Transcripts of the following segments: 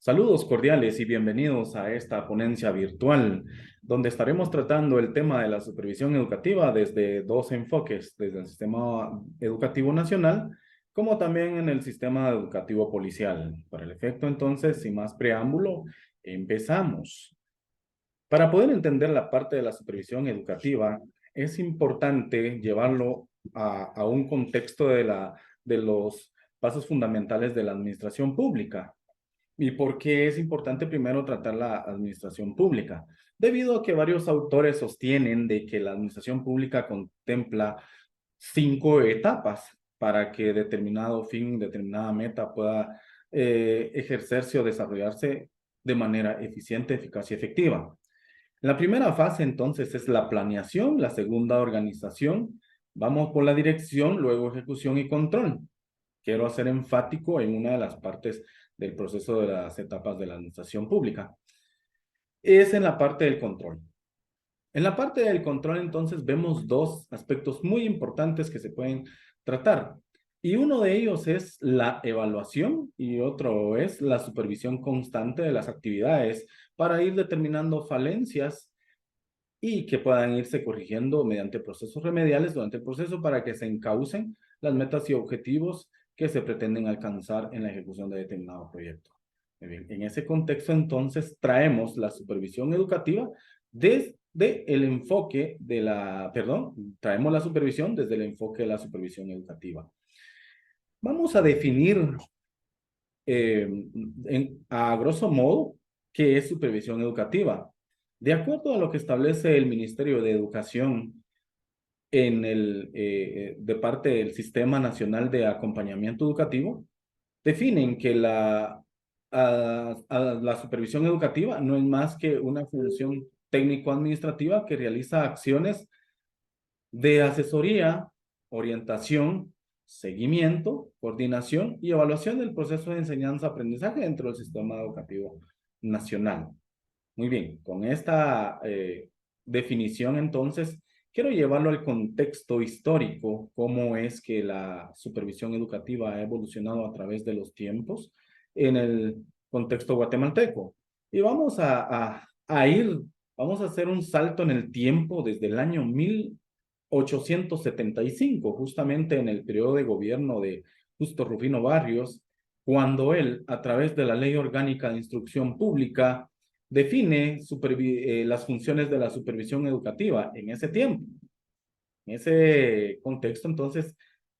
Saludos cordiales y bienvenidos a esta ponencia virtual, donde estaremos tratando el tema de la supervisión educativa desde dos enfoques, desde el sistema educativo nacional, como también en el sistema educativo policial. Para el efecto, entonces, sin más preámbulo, empezamos. Para poder entender la parte de la supervisión educativa, es importante llevarlo a un contexto de los pasos fundamentales de la administración pública. ¿Y por qué es importante primero tratar la administración pública? Debido a que varios autores sostienen de que la administración pública contempla 5 etapas para que determinado fin, determinada meta pueda ejercerse o desarrollarse de manera eficiente, eficaz y efectiva. La primera fase entonces es la planeación, la segunda organización, vamos por la dirección, luego ejecución y control. Quiero hacer enfático en una de las partes del proceso de las etapas de la administración pública. Es en la parte del control. En la parte del control, entonces, vemos dos aspectos muy importantes que se pueden tratar. Y uno de ellos es la evaluación y otro es la supervisión constante de las actividades para ir determinando falencias y que puedan irse corrigiendo mediante procesos remediales durante el proceso para que se encaucen las metas y objetivos que se pretenden alcanzar en la ejecución de determinado proyecto. Muy bien, en ese contexto, entonces, traemos la supervisión educativa desde el enfoque de traemos la supervisión desde el enfoque de la supervisión educativa. Vamos a definir a grosso modo qué es supervisión educativa. De acuerdo a lo que establece el Ministerio de Educación de parte del Sistema Nacional de Acompañamiento Educativo, definen que la supervisión educativa no es más que una función técnico-administrativa que realiza acciones de asesoría, orientación, seguimiento, coordinación y evaluación del proceso de enseñanza-aprendizaje dentro del sistema educativo nacional. Muy bien, con esta definición entonces, quiero llevarlo al contexto histórico, cómo es que la supervisión educativa ha evolucionado a través de los tiempos en el contexto guatemalteco. Y vamos a hacer un salto en el tiempo desde el año 1875, justamente en el periodo de gobierno de Justo Rufino Barrios, cuando él, a través de la Ley Orgánica de Instrucción Pública, define las funciones de la supervisión educativa en ese tiempo. En ese contexto, entonces,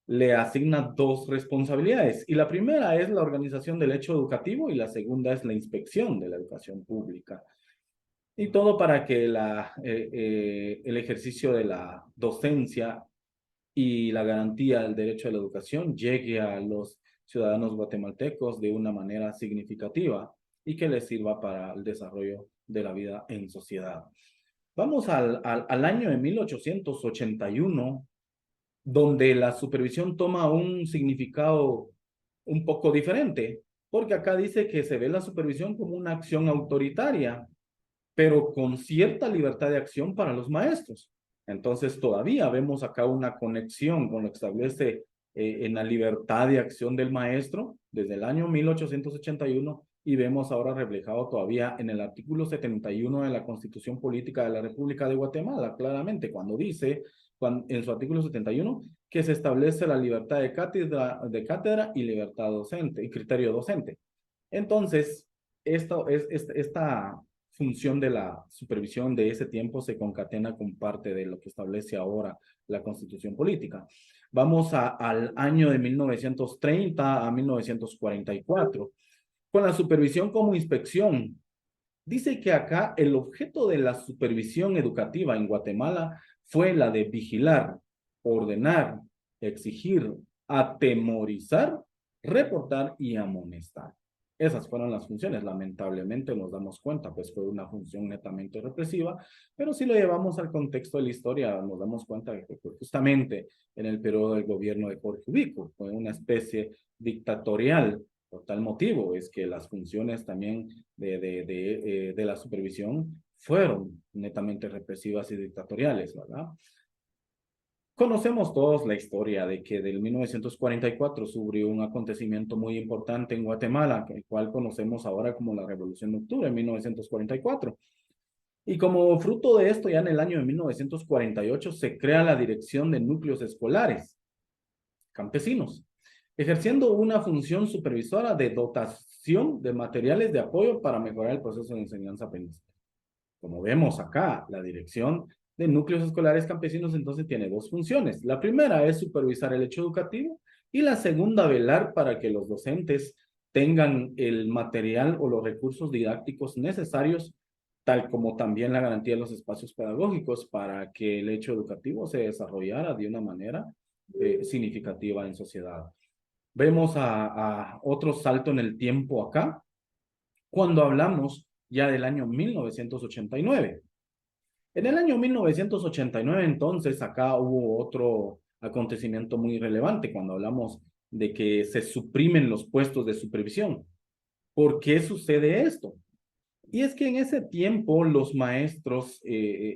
le asigna dos responsabilidades. Y la primera es la organización del hecho educativo y la segunda es la inspección de la educación pública. Y todo para que el ejercicio de la docencia y la garantía del derecho a la educación llegue a los ciudadanos guatemaltecos de una manera significativa y que les sirva para el desarrollo de la vida en sociedad. Vamos al año de 1881, donde la supervisión toma un significado un poco diferente, porque acá dice que se ve la supervisión como una acción autoritaria, pero con cierta libertad de acción para los maestros. Entonces, todavía vemos acá una conexión con lo que establece en la libertad de acción del maestro desde el año 1881 y vemos ahora reflejado todavía en el artículo 71 de la Constitución Política de la República de Guatemala, claramente, cuando dice en su artículo 71 que se establece la libertad de cátedra y libertad docente y criterio docente. Entonces, esta función de la supervisión de ese tiempo se concatena con parte de lo que establece ahora la Constitución Política. Vamos al año de 1930 a 1944, con la supervisión como inspección. Dice que acá el objeto de la supervisión educativa en Guatemala fue la de vigilar, ordenar, exigir, atemorizar, reportar y amonestar. Esas fueron las funciones. Lamentablemente nos damos cuenta, pues fue una función netamente represiva, pero si lo llevamos al contexto de la historia, nos damos cuenta de que fue justamente en el periodo del gobierno de Jorge Ubico, fue una especie dictatorial. Por tal motivo es que las funciones también de la supervisión fueron netamente represivas y dictatoriales, ¿verdad? Conocemos todos la historia de que del 1944 subió un acontecimiento muy importante en Guatemala, el cual conocemos ahora como la Revolución de Octubre en 1944. Y como fruto de esto, ya en el año de 1948 se crea la Dirección de Núcleos Escolares Campesinos, ejerciendo una función supervisora de dotación de materiales de apoyo para mejorar el proceso de enseñanza-aprendizaje. Como vemos acá, la Dirección de Núcleos Escolares Campesinos entonces tiene dos funciones. La primera es supervisar el hecho educativo y la segunda, velar para que los docentes tengan el material o los recursos didácticos necesarios, tal como también la garantía de los espacios pedagógicos para que el hecho educativo se desarrollara de una manera significativa en sociedad. Vemos a otro salto en el tiempo acá, cuando hablamos ya del año 1989. En el año 1989, entonces, acá hubo otro acontecimiento muy relevante cuando hablamos de que se suprimen los puestos de supervisión. ¿Por qué sucede esto? Y es que en ese tiempo los maestros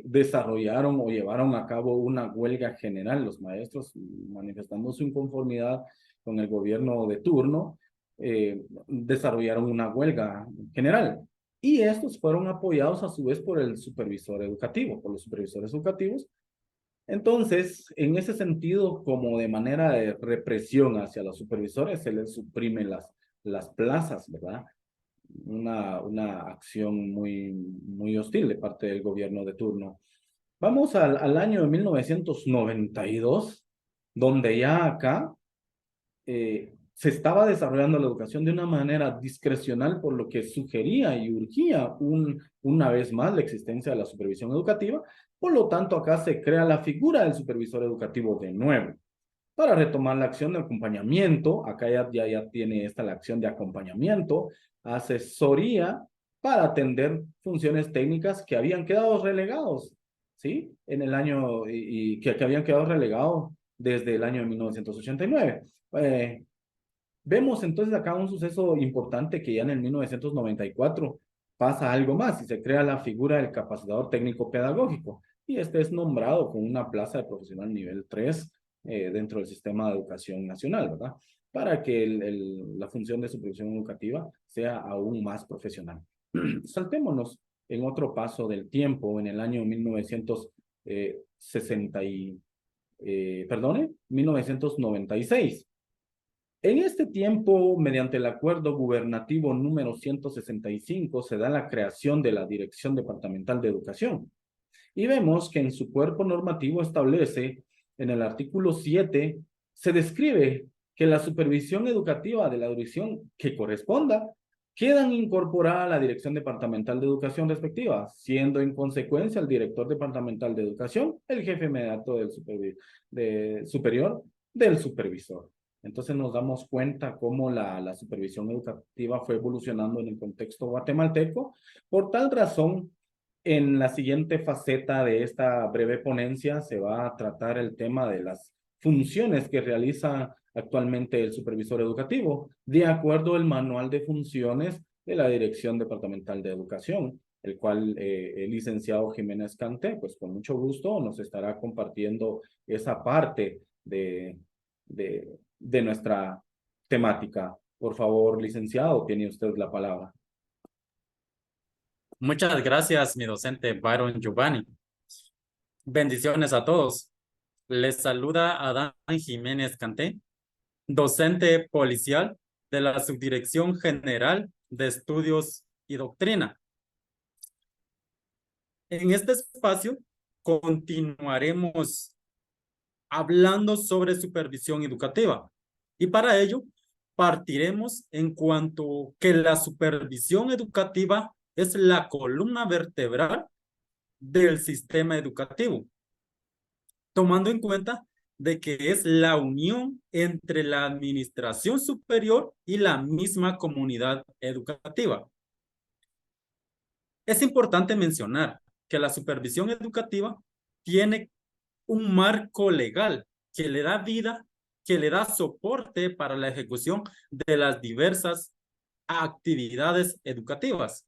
desarrollaron o llevaron a cabo una huelga general, los maestros manifestando su inconformidad con el gobierno de turno, desarrollaron una huelga general. Y estos fueron apoyados a su vez por el supervisor educativo, por los supervisores educativos. Entonces, en ese sentido, como de manera de represión hacia los supervisores, se les suprimen las plazas, ¿verdad? Una acción muy hostil de parte del gobierno de turno. Vamos al año de 1992, donde ya acá se estaba desarrollando la educación de una manera discrecional, por lo que sugería y urgía una vez más la existencia de la supervisión educativa. Por lo tanto, acá se crea la figura del supervisor educativo de nuevo para retomar la acción de acompañamiento. Acá ya tiene esta la acción de acompañamiento, asesoría para atender funciones técnicas que habían quedado relegados, ¿sí? En el año, y que habían quedado relegados desde el año de 1989. Vemos entonces acá un suceso importante que ya en el 1994 pasa algo más y se crea la figura del capacitador técnico pedagógico. Y este es nombrado con una plaza de profesional nivel 3 dentro del sistema de educación nacional, ¿verdad? Para que la función de supervisión educativa sea aún más profesional. Saltémonos en otro paso del tiempo, en el año 1996. En este tiempo, mediante el acuerdo gubernativo número 165, se da la creación de la Dirección Departamental de Educación. Y vemos que en su cuerpo normativo establece, en el artículo 7, se describe que la supervisión educativa de la dirección que corresponda quedan incorporada a la Dirección Departamental de Educación respectiva, siendo en consecuencia el director departamental de educación el jefe inmediato superior del supervisor. Entonces nos damos cuenta cómo la supervisión educativa fue evolucionando en el contexto guatemalteco. Por tal razón, en la siguiente faceta de esta breve ponencia se va a tratar el tema de las funciones que realiza actualmente el supervisor educativo, de acuerdo al manual de funciones de la Dirección Departamental de Educación, el cual el licenciado Jiménez Canté, pues con mucho gusto nos estará compartiendo esa parte de nuestra temática. Por favor, licenciado, tiene usted la palabra. Muchas gracias, mi docente Byron Giovanni. Bendiciones a todos. Les saluda Adán Jiménez Canté, docente policial de la Subdirección General de Estudios y Doctrina. En este espacio continuaremos hablando sobre supervisión educativa y para ello partiremos en cuanto que la supervisión educativa es la columna vertebral del sistema educativo, tomando en cuenta de que es la unión entre la administración superior y la misma comunidad educativa. Es importante mencionar que la supervisión educativa tiene un marco legal que le da vida, que le da soporte para la ejecución de las diversas actividades educativas.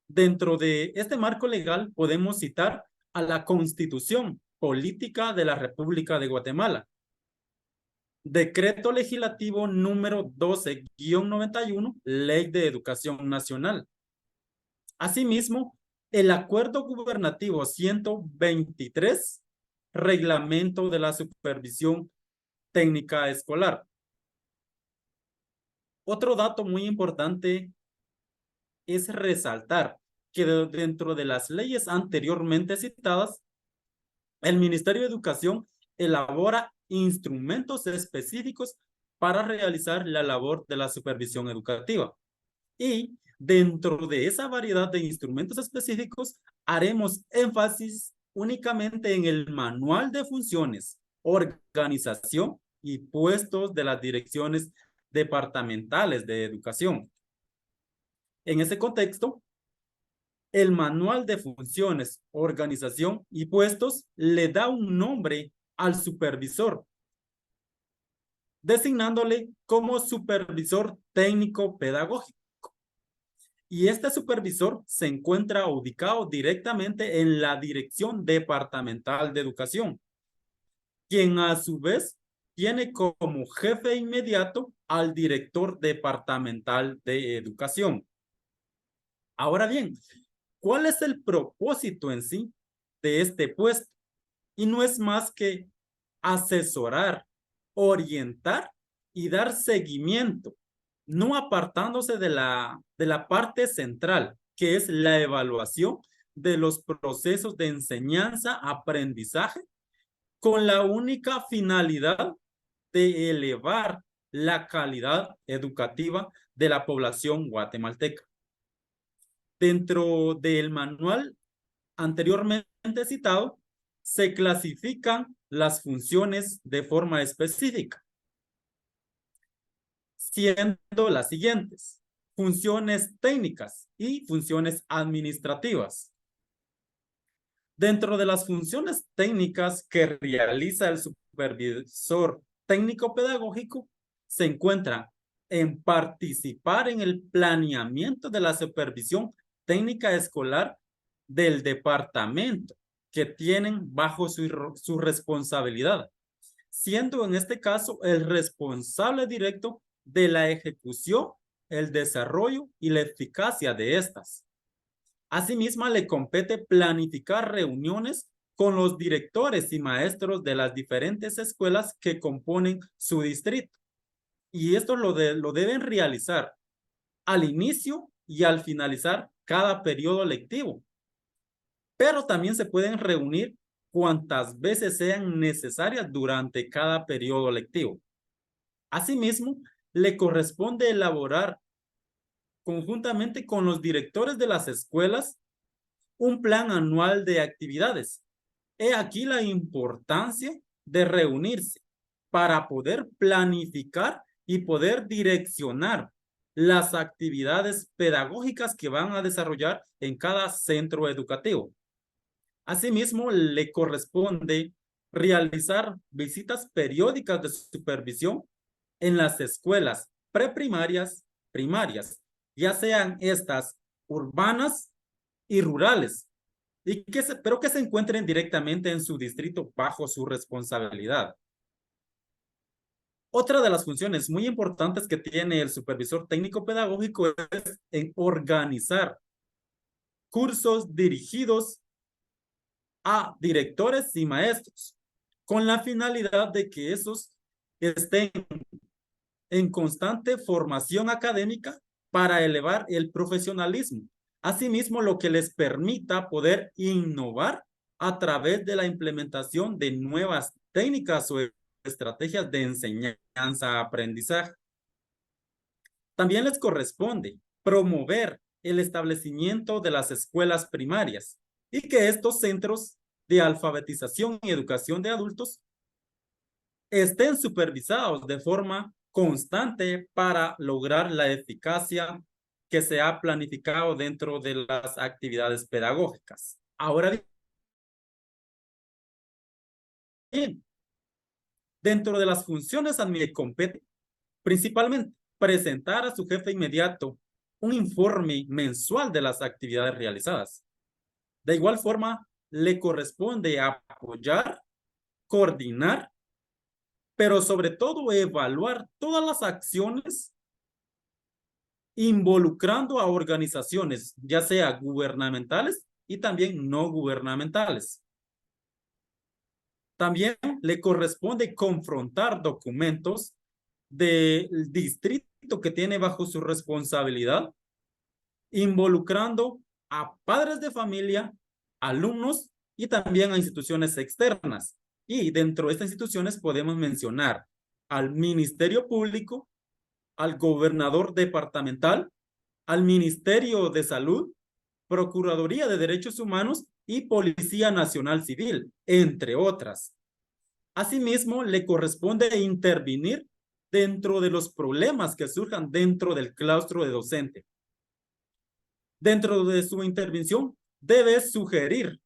Dentro de este marco legal podemos citar a la Constitución política de la República de Guatemala. Decreto legislativo número 12-91, Ley de Educación Nacional. Asimismo, el Acuerdo Gubernativo 123, Reglamento de la Supervisión Técnica Escolar. Otro dato muy importante es resaltar que dentro de las leyes anteriormente citadas, el Ministerio de Educación elabora instrumentos específicos para realizar la labor de la supervisión educativa. Y dentro de esa variedad de instrumentos específicos, haremos énfasis únicamente en el manual de funciones, organización y puestos de las direcciones departamentales de educación. En ese contexto, el manual de funciones, organización y puestos le da un nombre al supervisor, designándole como supervisor técnico pedagógico. Y este supervisor se encuentra ubicado directamente en la Dirección Departamental de Educación, quien a su vez tiene como jefe inmediato al director departamental de educación. Ahora bien, ¿cuál es el propósito en sí de este puesto? Y no es más que asesorar, orientar y dar seguimiento, no apartándose de la parte central, que es la evaluación de los procesos de enseñanza-aprendizaje, con la única finalidad de elevar la calidad educativa de la población guatemalteca. Dentro del manual anteriormente citado, se clasifican las funciones de forma específica, siendo las siguientes: funciones técnicas y funciones administrativas. Dentro de las funciones técnicas que realiza el supervisor técnico pedagógico, se encuentra en participar en el planeamiento de la supervisión técnica escolar del departamento que tienen bajo su responsabilidad, siendo en este caso el responsable directo de la ejecución, el desarrollo y la eficacia de estas. Asimismo, le compete planificar reuniones con los directores y maestros de las diferentes escuelas que componen su distrito. Y esto lo deben realizar al inicio y al finalizar cada periodo lectivo. Pero también se pueden reunir cuantas veces sean necesarias durante cada periodo lectivo. Asimismo, le corresponde elaborar conjuntamente con los directores de las escuelas un plan anual de actividades. He aquí la importancia de reunirse para poder planificar y poder direccionar las actividades pedagógicas que van a desarrollar en cada centro educativo. Asimismo, le corresponde realizar visitas periódicas de supervisión en las escuelas preprimarias, primarias, ya sean estas urbanas y rurales, pero que se encuentren directamente en su distrito bajo su responsabilidad. Otra de las funciones muy importantes que tiene el supervisor técnico pedagógico es en organizar cursos dirigidos a directores y maestros, con la finalidad de que esos estén en constante formación académica para elevar el profesionalismo. Asimismo, lo que les permita poder innovar a través de la implementación de nuevas técnicas o estrategias de enseñanza-aprendizaje. También les corresponde promover el establecimiento de las escuelas primarias y que estos centros de alfabetización y educación de adultos estén supervisados de forma constante para lograr la eficacia que se ha planificado dentro de las actividades pedagógicas. Ahora bien, dentro de las funciones a mí me compete principalmente presentar a su jefe inmediato un informe mensual de las actividades realizadas. De igual forma, le corresponde apoyar, coordinar, pero sobre todo evaluar todas las acciones involucrando a organizaciones, ya sea gubernamentales y también no gubernamentales. También le corresponde confrontar documentos del distrito que tiene bajo su responsabilidad, involucrando a padres de familia, alumnos y también a instituciones externas. Y dentro de estas instituciones podemos mencionar al Ministerio Público, al gobernador departamental, al Ministerio de Salud, Procuraduría de Derechos Humanos y Policía Nacional Civil, entre otras. Asimismo, le corresponde intervenir dentro de los problemas que surjan dentro del claustro de docente. Dentro de su intervención, debe sugerir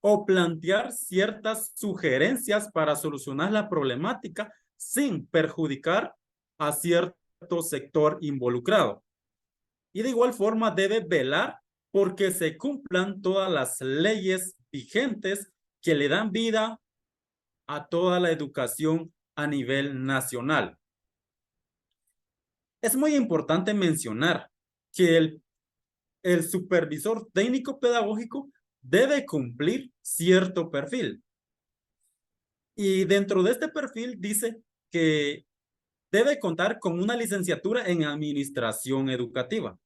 o plantear ciertas sugerencias para solucionar la problemática sin perjudicar a cierto sector involucrado. Y de igual forma debe velar porque se cumplan todas las leyes vigentes que le dan vida a toda la educación a nivel nacional. Es muy importante mencionar que el supervisor técnico pedagógico debe cumplir cierto perfil. Y dentro de este perfil dice que debe contar con una licenciatura en administración educativa,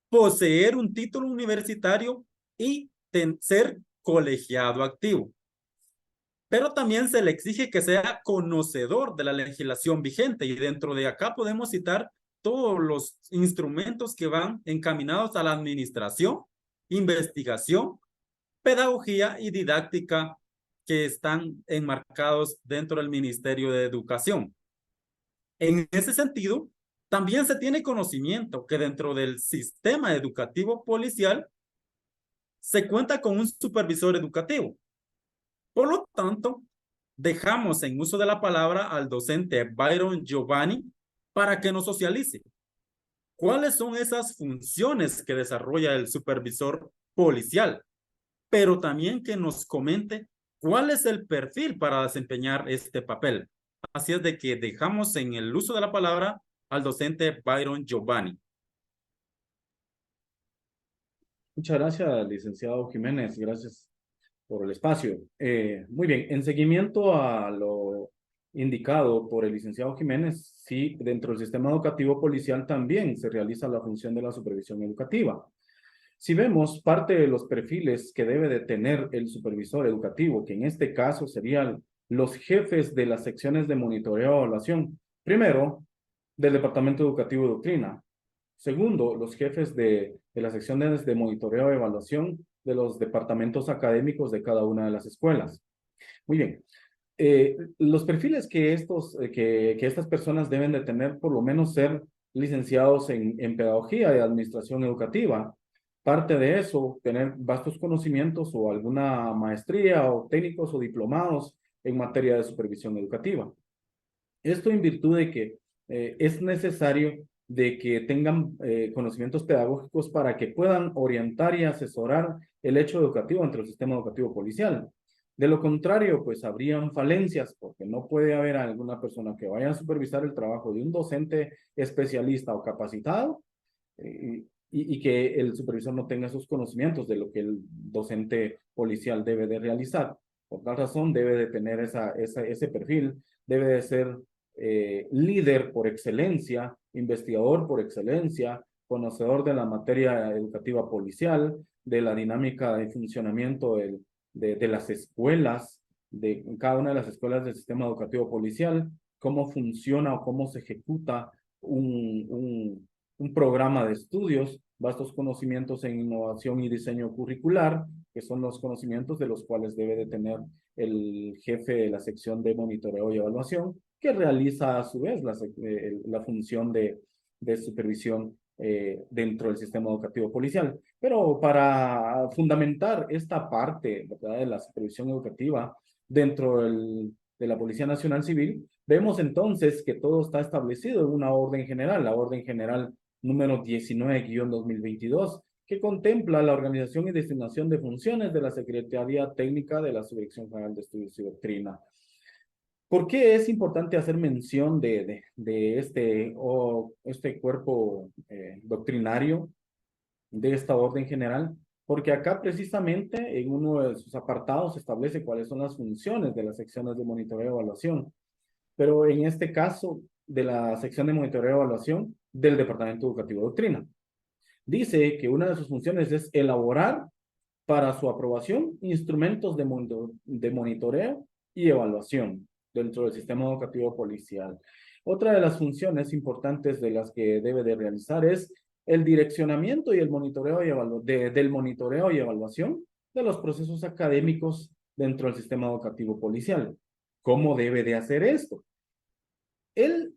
poseer un título universitario y ser colegiado activo. Pero también se le exige que sea conocedor de la legislación vigente y dentro de acá podemos citar todos los instrumentos que van encaminados a la administración, investigación, pedagogía y didáctica que están enmarcados dentro del Ministerio de Educación. En ese sentido, también se tiene conocimiento que dentro del sistema educativo policial se cuenta con un supervisor educativo. Por lo tanto, dejamos en uso de la palabra al docente Byron Giovanni para que nos socialice. ¿Cuáles son esas funciones que desarrolla el supervisor policial? Pero también que nos comente cuál es el perfil para desempeñar este papel. Así es de que dejamos en el uso de la palabra al docente Byron Giovanni. Muchas gracias, licenciado Jiménez. Gracias por el espacio. Muy bien, en seguimiento a lo indicado por el licenciado Jiménez, sí, dentro del sistema educativo policial también se realiza la función de la supervisión educativa. Si vemos parte de los perfiles que debe de tener el supervisor educativo, que en este caso serían los jefes de las secciones de monitoreo y evaluación, primero, del Departamento Educativo y Doctrina. Segundo, los jefes de las secciones de monitoreo y evaluación de los departamentos académicos de cada una de las escuelas. Muy bien. Los perfiles que estas personas deben de tener, por lo menos ser licenciados en pedagogía y administración educativa. Parte de eso, tener vastos conocimientos o alguna maestría o técnicos o diplomados en materia de supervisión educativa. Esto en virtud de que es necesario de que tengan conocimientos pedagógicos para que puedan orientar y asesorar el hecho educativo entre el sistema educativo policial. De lo contrario, pues habrían falencias, porque no puede haber alguna persona que vaya a supervisar el trabajo de un docente especialista o capacitado y que el supervisor no tenga esos conocimientos de lo que el docente policial debe de realizar. Por tal razón, debe de tener ese perfil, debe de ser líder por excelencia, investigador por excelencia, conocedor de la materia educativa policial, de la dinámica de funcionamiento de las escuelas, de cada una de las escuelas del sistema educativo policial, cómo funciona o cómo se ejecuta un programa de estudios, vastos conocimientos en innovación y diseño curricular, que son los conocimientos de los cuales debe de tener el jefe de la sección de monitoreo y evaluación, que realiza a su vez la función de supervisión dentro del sistema educativo policial. Pero para fundamentar esta parte, ¿verdad?, de la supervisión educativa dentro de la Policía Nacional Civil, vemos entonces que todo está establecido en una orden general, la orden general número 19-2022, que contempla la organización y designación de funciones de la Secretaría Técnica de la Subdirección General de Estudios y Doctrina. ¿Por qué es importante hacer mención de este cuerpo doctrinario, de esta orden general? Porque acá precisamente en uno de sus apartados establece cuáles son las funciones de las secciones de monitoreo y evaluación. Pero en este caso de la sección de monitoreo y evaluación del Departamento Educativo de Doctrina. Dice que una de sus funciones es elaborar para su aprobación instrumentos de monitoreo y evaluación dentro del sistema educativo policial. Otra de las funciones importantes de las que debe de realizar es el direccionamiento y el monitoreo del monitoreo y evaluación de los procesos académicos dentro del sistema educativo policial. ¿Cómo debe de hacer esto? Él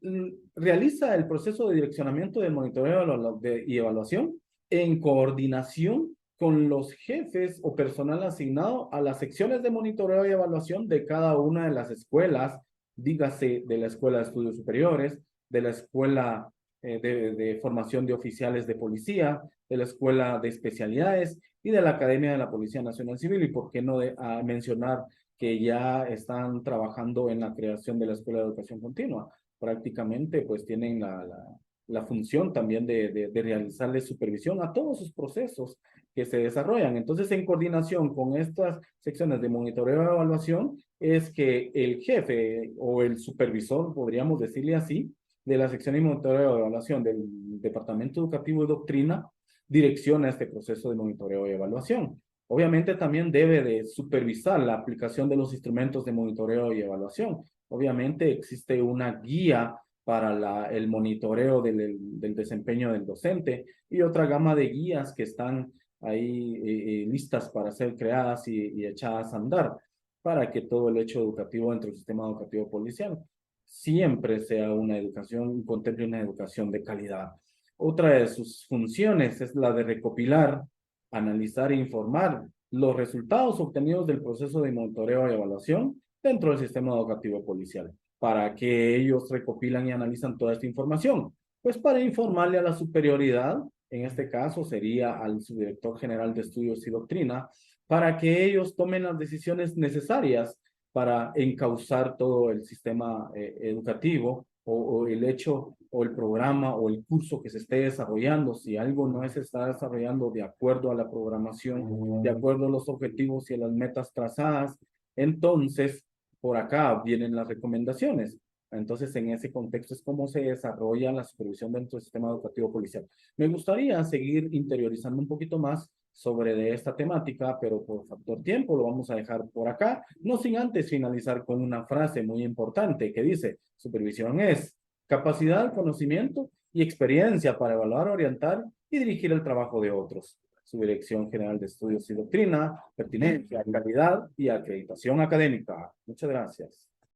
realiza el proceso de direccionamiento del monitoreo y evaluación en coordinación con los jefes o personal asignado a las secciones de monitoreo y evaluación de cada una de las escuelas, dígase de la Escuela de Estudios Superiores, de la Escuela de Formación de Oficiales de Policía, de la Escuela de Especialidades y de la Academia de la Policía Nacional Civil, y por qué no mencionar que ya están trabajando en la creación de la Escuela de Educación Continua. Prácticamente pues tienen la función también de realizarle supervisión a todos sus procesos que se desarrollan. Entonces, en coordinación con estas secciones de monitoreo y evaluación, es que el jefe o el supervisor, podríamos decirle así, de la sección de monitoreo y evaluación del Departamento Educativo y Doctrina, direcciona este proceso de monitoreo y evaluación. Obviamente también debe de supervisar la aplicación de los instrumentos de monitoreo y evaluación. Obviamente existe una guía para el monitoreo del desempeño del docente y otra gama de guías que están ahí listas para ser creadas y echadas a andar para que todo el hecho educativo dentro del sistema educativo policial siempre sea una educación, contemple una educación de calidad. Otra de sus funciones es la de recopilar, analizar e informar los resultados obtenidos del proceso de monitoreo y evaluación dentro del sistema educativo policial. ¿Para qué ellos recopilan y analizan toda esta información? Pues para informarle a la superioridad, en este caso sería al subdirector general de Estudios y Doctrina, para que ellos tomen las decisiones necesarias para encauzar todo el sistema educativo o el hecho o el programa o el curso que se esté desarrollando. Si algo no se está desarrollando de acuerdo a la programación, de acuerdo a los objetivos y a las metas trazadas, entonces por acá vienen las recomendaciones. Entonces, en ese contexto es cómo se desarrolla la supervisión dentro del sistema educativo policial. Me gustaría seguir interiorizando un poquito más sobre de esta temática, pero por factor tiempo lo vamos a dejar por acá, no sin antes finalizar con una frase muy importante que dice: supervisión es capacidad, conocimiento y experiencia para evaluar, orientar y dirigir el trabajo de otros. Subdirección General de Estudios y Doctrina, pertinencia, calidad y acreditación académica. Muchas gracias.